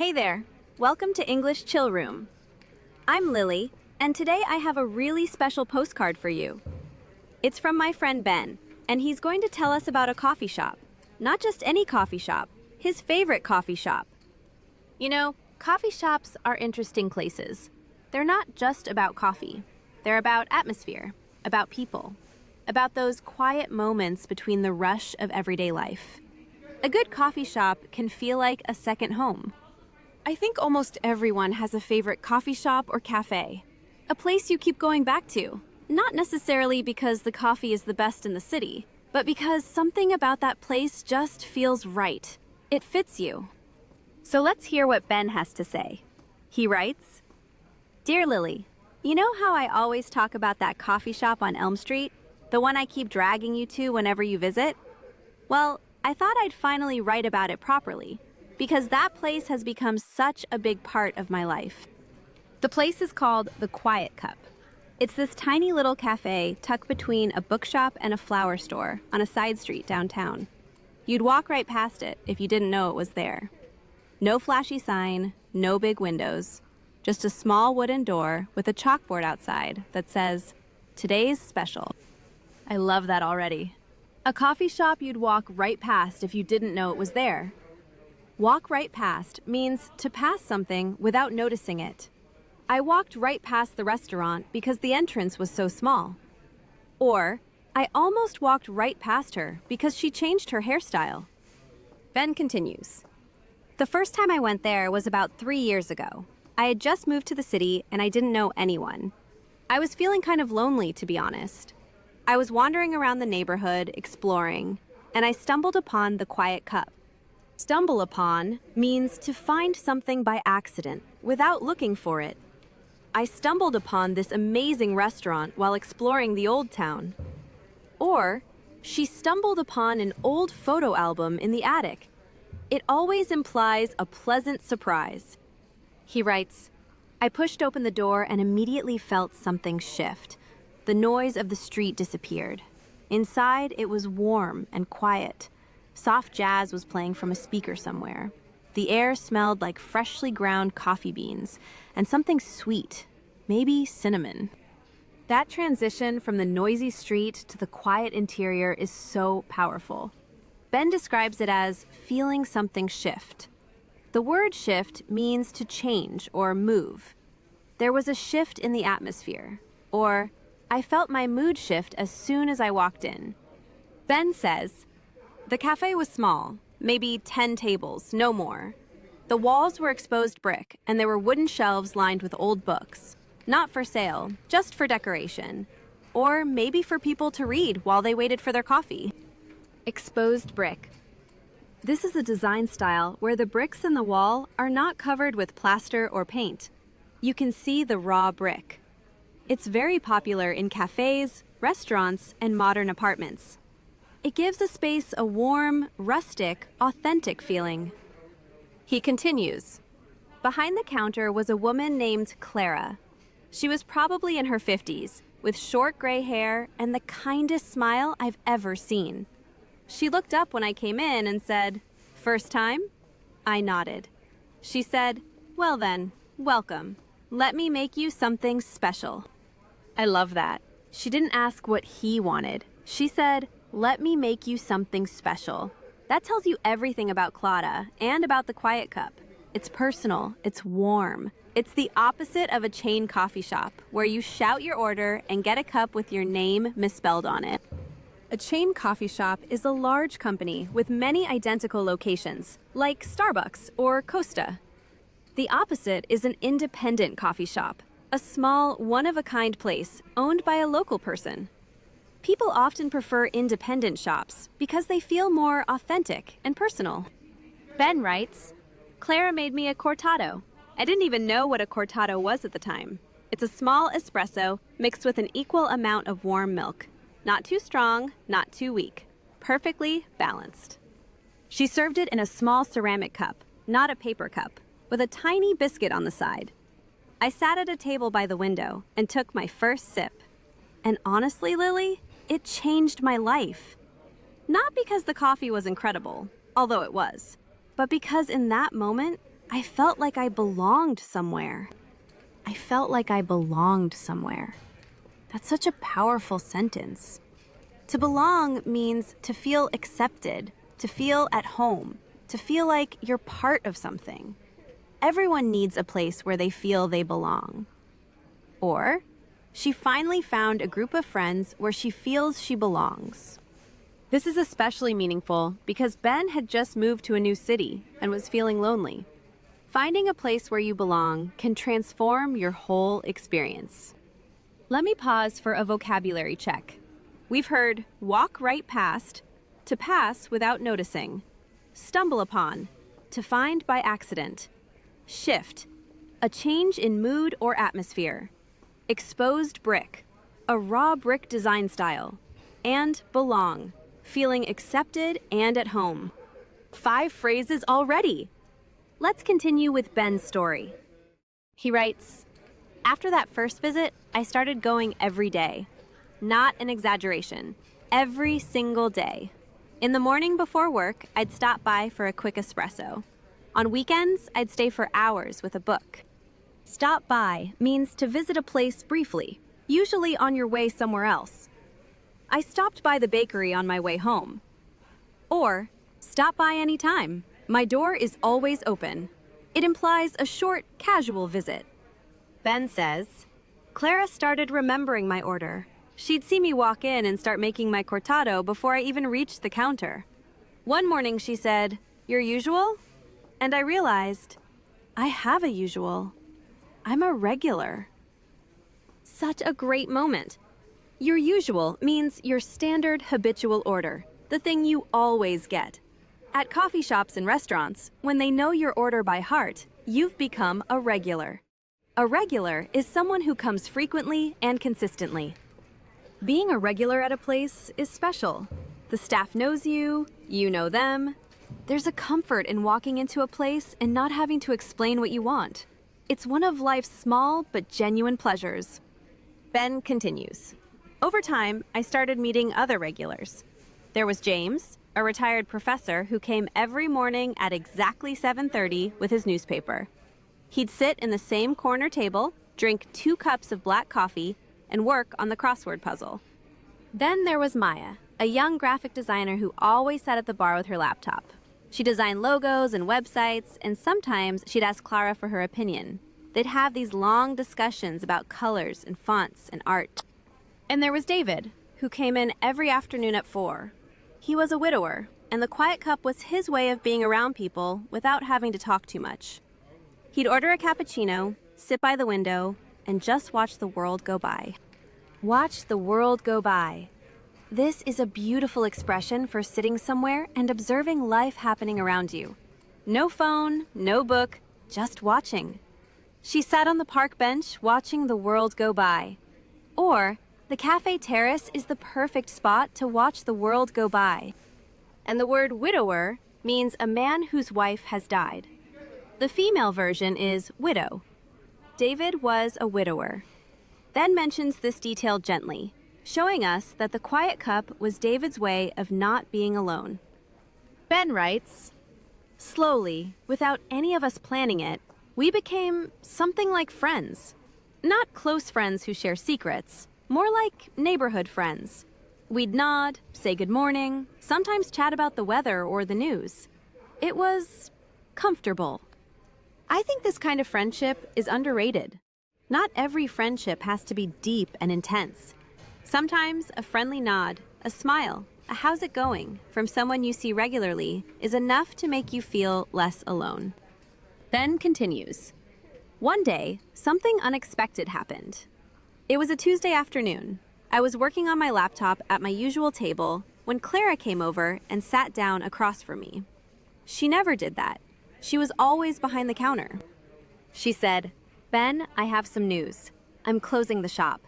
Hey there, welcome to English Chill Room. I'm Lily, and today I have a really special postcard for you. It's from my friend Ben, and he's going to tell us about a coffee shop. Not just any coffee shop, his favorite coffee shop. You know, coffee shops are interesting places. They're not just about coffee. They're about atmosphere, about people, about those quiet moments between the rush of everyday life. A good coffee shop can feel like a second home. I think almost everyone has a favorite coffee shop or cafe, a place you keep going back to, not necessarily because the coffee is the best in the city, but because something about that place just feels right. It fits you. So let's hear what Ben has to say. He writes, "Dear Lily, you know how I always talk about that coffee shop on Elm Street? The one I keep dragging you to whenever you visit? Well, I thought I'd finally write about it properly, because that place has become such a big part of my life. The place is called The Quiet Cup. It's this tiny little cafe tucked between a bookshop and a flower store on a side street downtown. You'd walk right past it if you didn't know it was there. No flashy sign, no big windows, just a small wooden door with a chalkboard outside that says, 'Today's special.' I love that already. A coffee shop you'd walk right past if you didn't know it was there. Walk right past means to pass something without noticing it. I walked right past the restaurant because the entrance was so small. Or, I almost walked right past her because she changed her hairstyle." Ben continues. "The first time I went there was about 3 years ago. I had just moved to the city and I didn't know anyone. I was feeling kind of lonely, to be honest. I was wandering around the neighborhood, exploring, and I stumbled upon The Quiet Cup. Stumble upon means to find something by accident, without looking for it. I stumbled upon this amazing restaurant while exploring the old town. Or, she stumbled upon an old photo album in the attic. It always implies a pleasant surprise." He writes, "I pushed open the door and immediately felt something shift. The noise of the street disappeared. Inside, it was warm and quiet. Soft jazz was playing from a speaker somewhere. The air smelled like freshly ground coffee beans and something sweet, maybe cinnamon." That transition from the noisy street to the quiet interior is so powerful. Ben describes it as feeling something shift. The word shift means to change or move. There was a shift in the atmosphere, or I felt my mood shift as soon as I walked in. Ben says, "The cafe was small, maybe 10 tables, no more. The walls were exposed brick, and there were wooden shelves lined with old books. Not for sale, just for decoration. Or maybe for people to read while they waited for their coffee." Exposed brick. This is a design style where the bricks in the wall are not covered with plaster or paint. You can see the raw brick. It's very popular in cafes, restaurants, and modern apartments. It gives a space a warm, rustic, authentic feeling. He continues, "Behind the counter was a woman named Clara. She was probably in her 50s, with short gray hair and the kindest smile I've ever seen. She looked up when I came in and said, 'First time?' I nodded. She said, 'Well then, welcome. Let me make you something special.'" I love that. She didn't ask what he wanted. She said, "Let me make you something special." That tells you everything about Clara and about The Quiet Cup. It's personal, it's warm. It's the opposite of a chain coffee shop, where you shout your order and get a cup with your name misspelled on it. A chain coffee shop is a large company with many identical locations, like Starbucks or Costa. The opposite is an independent coffee shop, a small, one-of-a-kind place owned by a local person. People often prefer independent shops because they feel more authentic and personal. Ben writes, "Clara made me a cortado. I didn't even know what a cortado was at the time. It's a small espresso mixed with an equal amount of warm milk. Not too strong, not too weak. Perfectly balanced." She served it in a small ceramic cup, not a paper cup, with a tiny biscuit on the side. I sat at a table by the window and took my first sip. And honestly, Lily, it changed my life. Not because the coffee was incredible, although it was, but because in that moment, I felt like I belonged somewhere. I felt like I belonged somewhere. That's such a powerful sentence. To belong means to feel accepted, to feel at home, to feel like you're part of something. Everyone needs a place where they feel they belong. Or, she finally found a group of friends where she feels she belongs. This is especially meaningful because Ben had just moved to a new city and was feeling lonely. Finding a place where you belong can transform your whole experience. Let me pause for a vocabulary check. We've heard walk right past, to pass without noticing, stumble upon, to find by accident, shift, a change in mood or atmosphere, exposed brick, a raw brick design style, and belong, feeling accepted and at home. 5 phrases already. Let's continue with Ben's story. He writes, "After that first visit, I started going every day. Not an exaggeration. Every single day. In the morning before work, I'd stop by for a quick espresso. On weekends, I'd stay for hours with a book." Stop by means to visit a place briefly, usually on your way somewhere else. I stopped by the bakery on my way home. Or, stop by anytime. My door is always open. It implies a short, casual visit. Ben says, "Clara started remembering my order. She'd see me walk in and start making my cortado before I even reached the counter. One morning she said, 'Your usual?' And I realized, I have a usual. I'm a regular." Such a great moment. Your usual means your standard habitual order, the thing you always get. At coffee shops and restaurants, when they know your order by heart, you've become a regular. A regular is someone who comes frequently and consistently. Being a regular at a place is special. The staff knows you, you know them. There's a comfort in walking into a place and not having to explain what you want. It's one of life's small but genuine pleasures. Ben continues. Over time, I started meeting other regulars. There was James, a retired professor who came every morning at exactly 7:30 with his newspaper. He'd sit in the same corner table, drink 2 cups of black coffee, and work on the crossword puzzle. Then there was Maya, a young graphic designer who always sat at the bar with her laptop. She designed logos and websites, and sometimes she'd ask Clara for her opinion. They'd have these long discussions about colors and fonts and art. And there was David, who came in every afternoon at 4. He was a widower, and the quiet cup was his way of being around people without having to talk too much. He'd order a cappuccino, sit by the window, and just watch the world go by. Watch the world go by. This is a beautiful expression for sitting somewhere and observing life happening around you. No phone, no book, just watching. She sat on the park bench watching the world go by. Or, the cafe terrace is the perfect spot to watch the world go by. And the word widower means a man whose wife has died. The female version is widow. David was a widower. Then mentions this detail gently, showing us that the quiet cup was David's way of not being alone. Ben writes, "Slowly, without any of us planning it, we became something like friends. Not close friends who share secrets, more like neighborhood friends. We'd nod, say good morning, sometimes chat about the weather or the news. It was comfortable." I think this kind of friendship is underrated. Not every friendship has to be deep and intense. Sometimes a friendly nod, a smile, a "how's it going" from someone you see regularly is enough to make you feel less alone. Ben continues. One day, something unexpected happened. It was a Tuesday afternoon. I was working on my laptop at my usual table when Clara came over and sat down across from me. She never did that. She was always behind the counter. She said, "Ben, I have some news. I'm closing the shop."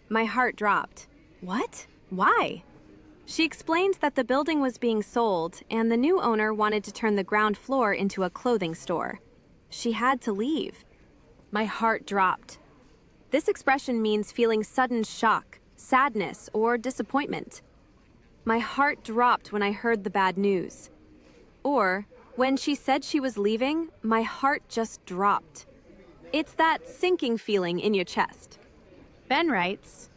My heart dropped. What? Why? She explained that the building was being sold and the new owner wanted to turn the ground floor into a clothing store. She had to leave. My heart dropped. This expression means feeling sudden shock, sadness, or disappointment. My heart dropped when I heard the bad news. Or, When she said she was leaving, my heart just dropped. It's that sinking feeling in your chest. Ben writes,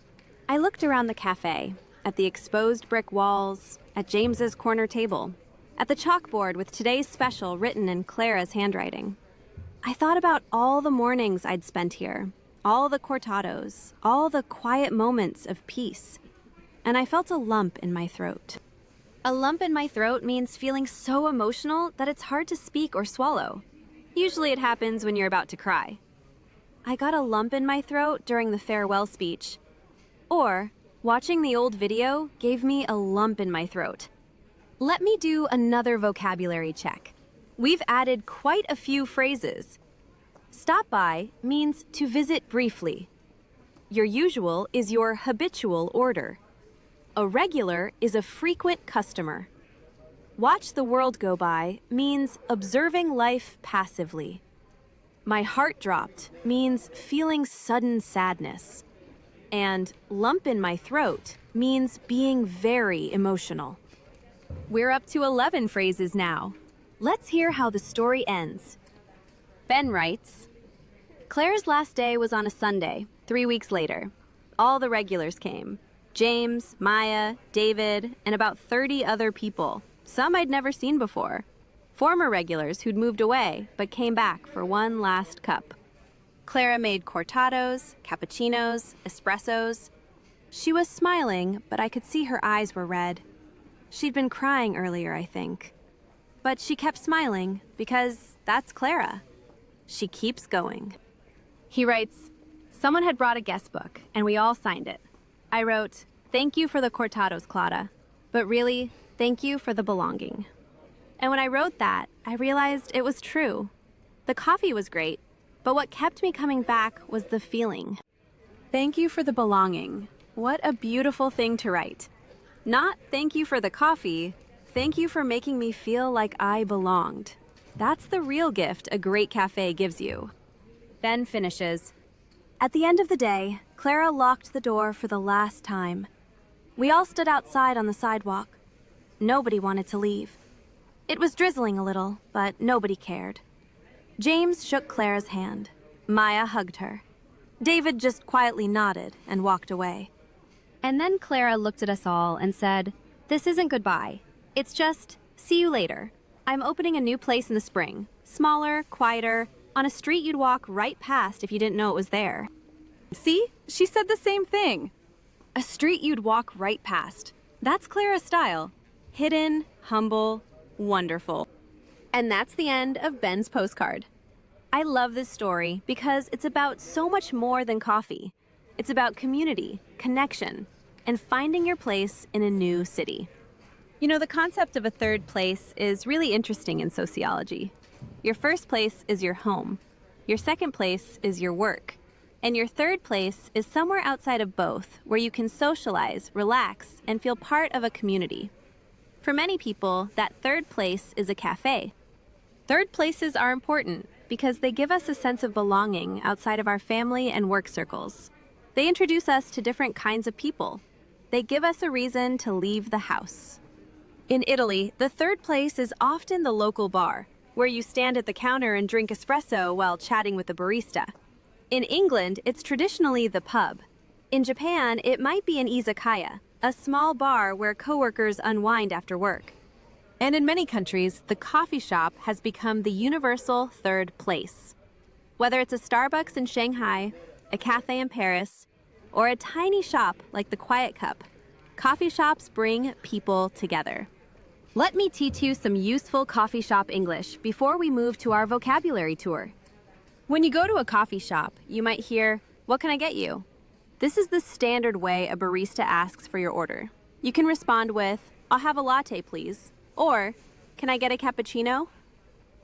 I looked around the cafe, at the exposed brick walls, at James's corner table, at the chalkboard with today's special written in Clara's handwriting. I thought about all the mornings I'd spent here, all the cortados, all the quiet moments of peace, and I felt a lump in my throat. A lump in my throat means feeling so emotional that it's hard to speak or swallow. Usually it happens when you're about to cry. I got a lump in my throat during the farewell speech. Or, watching the old video gave me a lump in my throat. Let me do another vocabulary check. We've added quite a few phrases. Stop by means to visit briefly. Your usual is your habitual order. A regular is a frequent customer. Watch the world go by means observing life passively. My heart dropped means feeling sudden sadness. And lump in my throat means being very emotional. We're up to 11 phrases now. Let's hear how the story ends. Ben writes, Claire's last day was on a Sunday, 3 weeks later. All the regulars came. James, Maya, David, and about 30 other people. Some I'd never seen before. Former regulars who'd moved away, but came back for one last cup. Clara made cortados, cappuccinos, espressos. She was smiling, but I could see her eyes were red. She'd been crying earlier, I think. But she kept smiling, because that's Clara. She keeps going. He writes, someone had brought a guest book, and we all signed it. I wrote, thank you for the cortados, Clara, but really, thank you for the belonging. And when I wrote that, I realized it was true. The coffee was great, but what kept me coming back was the feeling. Thank you for the belonging. What a beautiful thing to write. Not thank you for the coffee, thank you for making me feel like I belonged. That's the real gift a great cafe gives you. Ben finishes. At the end of the day, Clara locked the door for the last time. We all stood outside on the sidewalk. Nobody wanted to leave. It was drizzling a little, but nobody cared. James shook Clara's hand. Maya hugged her. David just quietly nodded and walked away. And then Clara looked at us all and said, this isn't goodbye. It's just, see you later. I'm opening a new place in the spring. Smaller, quieter, on a street you'd walk right past if you didn't know it was there. See? She said the same thing. A street you'd walk right past. That's Clara's style. Hidden, humble, wonderful. And that's the end of Ben's postcard. I love this story because it's about so much more than coffee. It's about community, connection, and finding your place in a new city. You know, the concept of a third place is really interesting in sociology. Your first place is your home. Your second place is your work. And your third place is somewhere outside of both, where you can socialize, relax, and feel part of a community. For many people, that third place is a cafe. Third places are important because they give us a sense of belonging outside of our family and work circles. They introduce us to different kinds of people. They give us a reason to leave the house. In Italy, the third place is often the local bar, where you stand at the counter and drink espresso while chatting with the barista. In England, it's traditionally the pub. In Japan, it might be an izakaya, a small bar where coworkers unwind after work. And in many countries, the coffee shop has become the universal third place. Whether it's a Starbucks in Shanghai, a cafe in Paris, or a tiny shop like the Quiet Cup, coffee shops bring people together. Let me teach you some useful coffee shop English before we move to our vocabulary tour. When you go to a coffee shop, you might hear, "What can I get you?" This is the standard way a barista asks for your order. You can respond with, "I'll have a latte, please," or, "Can I get a cappuccino?"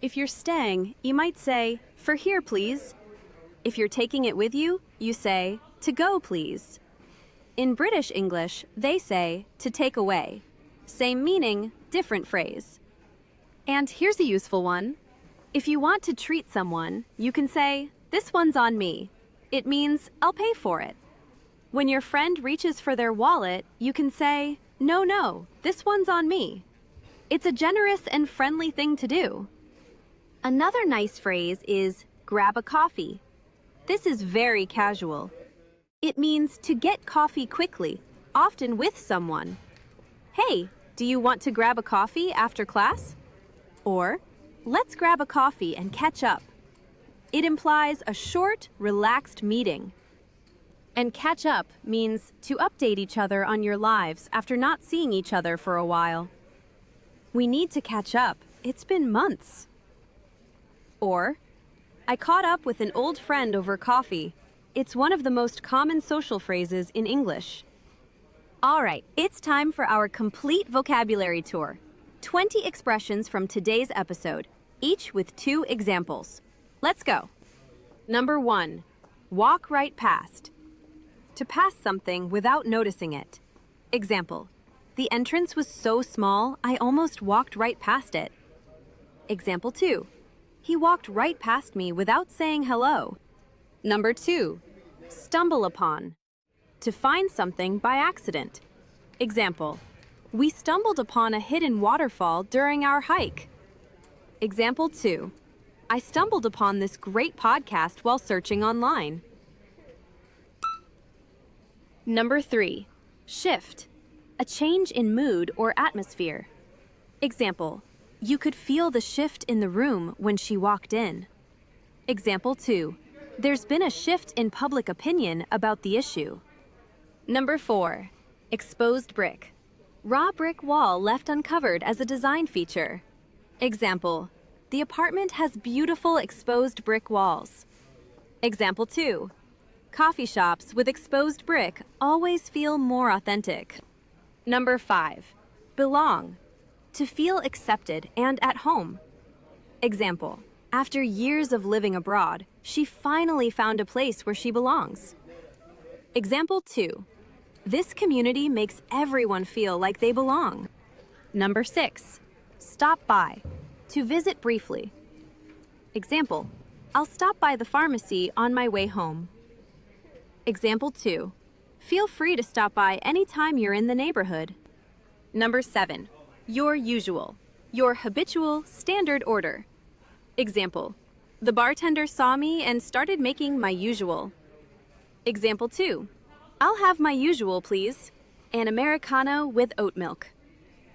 If you're staying, you might say, "For here, please." If you're taking it with you, you say, "To go, please." In British English, they say, "To take away." Same meaning, different phrase. And here's a useful one. If you want to treat someone, you can say, "This one's on me." It means, "I'll pay for it." When your friend reaches for their wallet, you can say, "No, no, this one's on me." It's a generous and friendly thing to do. Another nice phrase is grab a coffee. This is very casual. It means to get coffee quickly, often with someone. Hey, do you want to grab a coffee after class? Or, let's grab a coffee and catch up. It implies a short, relaxed meeting. And catch up means to update each other on your lives after not seeing each other for a while. We need to catch up. It's been months. Or, I caught up with an old friend over coffee. It's one of the most common social phrases in English. All right, it's time for our complete vocabulary tour. 20 expressions from today's episode, each with 2 examples. Let's go. Number 1, walk right past. To pass something without noticing it. Example, the entrance was so small, I almost walked right past it. Example 2, he walked right past me without saying hello. Number 2, stumble upon. To find something by accident. Example, we stumbled upon a hidden waterfall during our hike. Example 2, I stumbled upon this great podcast while searching online. Number 3, shift. A change in mood or atmosphere. Example, you could feel the shift in the room when she walked in. Example 2, there's been a shift in public opinion about the issue. Number 4, exposed brick. Raw brick wall left uncovered as a design feature. Example, the apartment has beautiful exposed brick walls. Example 2, coffee shops with exposed brick always feel more authentic. Number 5, belong. To feel accepted and at home. Example, after years of living abroad, she finally found a place where she belongs. Example 2, this community makes everyone feel like they belong. Number 6, stop by. To visit briefly. Example, I'll stop by the pharmacy on my way home. Example 2, feel free to stop by anytime you're in the neighborhood. Number 7, your usual, your habitual standard order. Example, the bartender saw me and started making my usual. Example 2, I'll have my usual, please. An Americano with oat milk.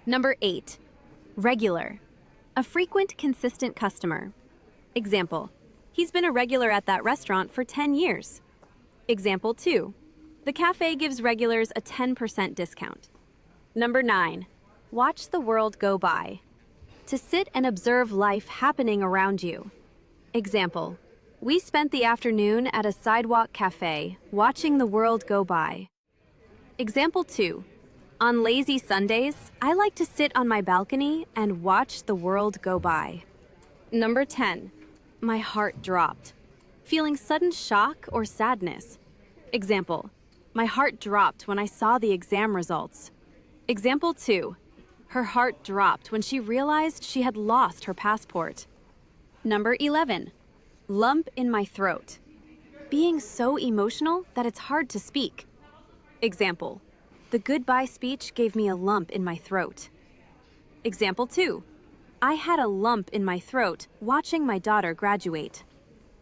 Number 8, regular. A frequent, consistent customer. Example, he's been a regular at that restaurant for 10 years. Example 2, the cafe gives regulars a 10% discount. Number 9, watch the world go by. To sit and observe life happening around you. Example, we spent the afternoon at a sidewalk cafe, watching the world go by. Example 2, on lazy Sundays, I like to sit on my balcony and watch the world go by. Number 10, my heart dropped. Feeling sudden shock or sadness. Example, my heart dropped when I saw the exam results. Example 2, her heart dropped when she realized she had lost her passport. Number 11, lump in my throat. Being so emotional that it's hard to speak. Example, the goodbye speech gave me a lump in my throat. Example 2, I had a lump in my throat watching my daughter graduate.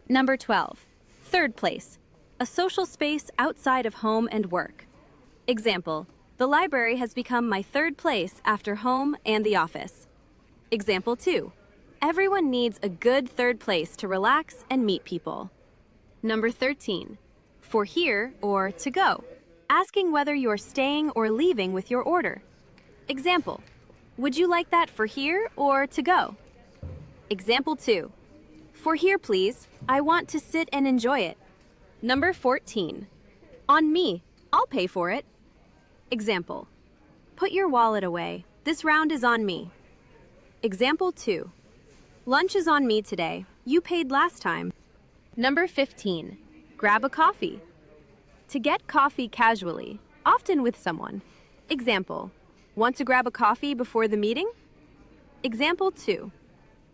Number 12, third place, a social space outside of home and work. Example, the library has become my third place after home and the office. Example 2, everyone needs a good third place to relax and meet people. Number 13, for here or to go. Asking whether you're staying or leaving with your order. Example, would you like that for here or to go? Example 2, for here please, I want to sit and enjoy it. Number 14, on me, I'll pay for it. Example, put your wallet away, this round is on me. Example 2, lunch is on me today, you paid last time. Number 15, grab a coffee. To get coffee casually, often with someone. Example, want to grab a coffee before the meeting? Example 2,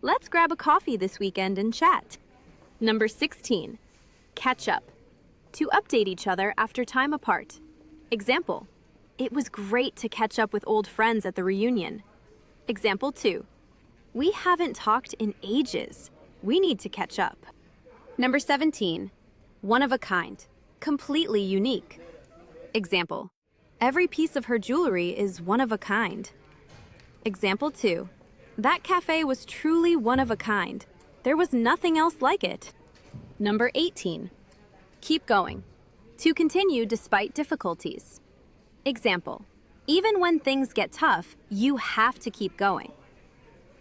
let's grab a coffee this weekend and chat. Number 16, catch up. To update each other after time apart. Example, it was great to catch up with old friends at the reunion. Example 2. We haven't talked in ages. We need to catch up. Number 17. One of a kind. Completely unique. Example. Every piece of her jewelry is one of a kind. Example 2. That cafe was truly one of a kind. There was nothing else like it. Number 18. Keep going. To continue despite difficulties. Example. Even when things get tough, you have to keep going.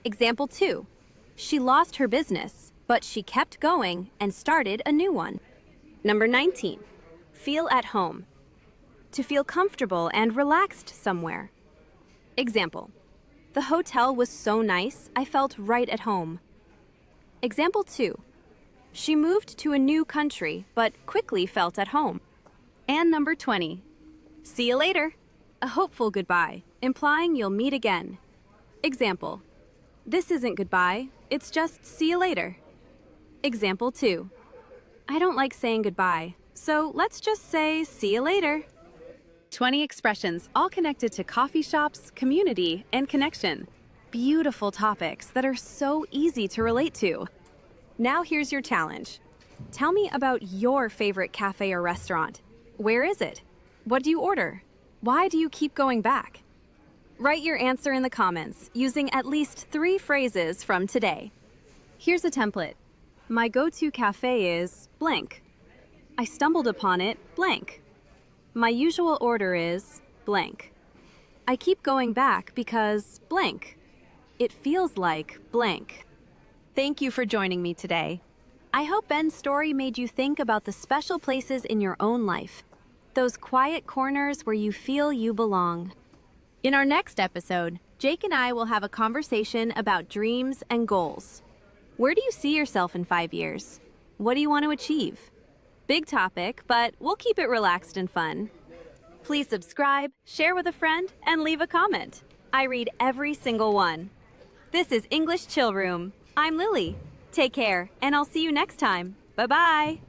Example 2. She lost her business, but she kept going and started a new one. Number 19. Feel at home. To feel comfortable and relaxed somewhere. Example. The hotel was so nice, I felt right at home. Example 2. She moved to a new country, but quickly felt at home. And number 20. See you later. A hopeful goodbye, implying you'll meet again. Example. This isn't goodbye, it's just see you later. Example 2. I don't like saying goodbye, so let's just say see you later. 20 expressions, all connected to coffee shops, community, and connection. Beautiful topics that are so easy to relate to. Now here's your challenge. Tell me about your favorite cafe or restaurant. Where is it? What do you order? Why do you keep going back? Write your answer in the comments using at least 3 phrases from today. Here's a template. My go-to cafe is blank. I stumbled upon it blank. My usual order is blank. I keep going back because blank. It feels like blank. Thank you for joining me today. I hope Ben's story made you think about the special places in your own life. Those quiet corners where you feel you belong. In our next episode, Jake and I will have a conversation about dreams and goals. Where do you see yourself in 5 years? What do you want to achieve? Big topic, but we'll keep it relaxed and fun. Please subscribe, share with a friend, and leave a comment. I read every single one. This is English Chill Room. I'm Lily. Take care, and I'll see you next time. Bye-bye.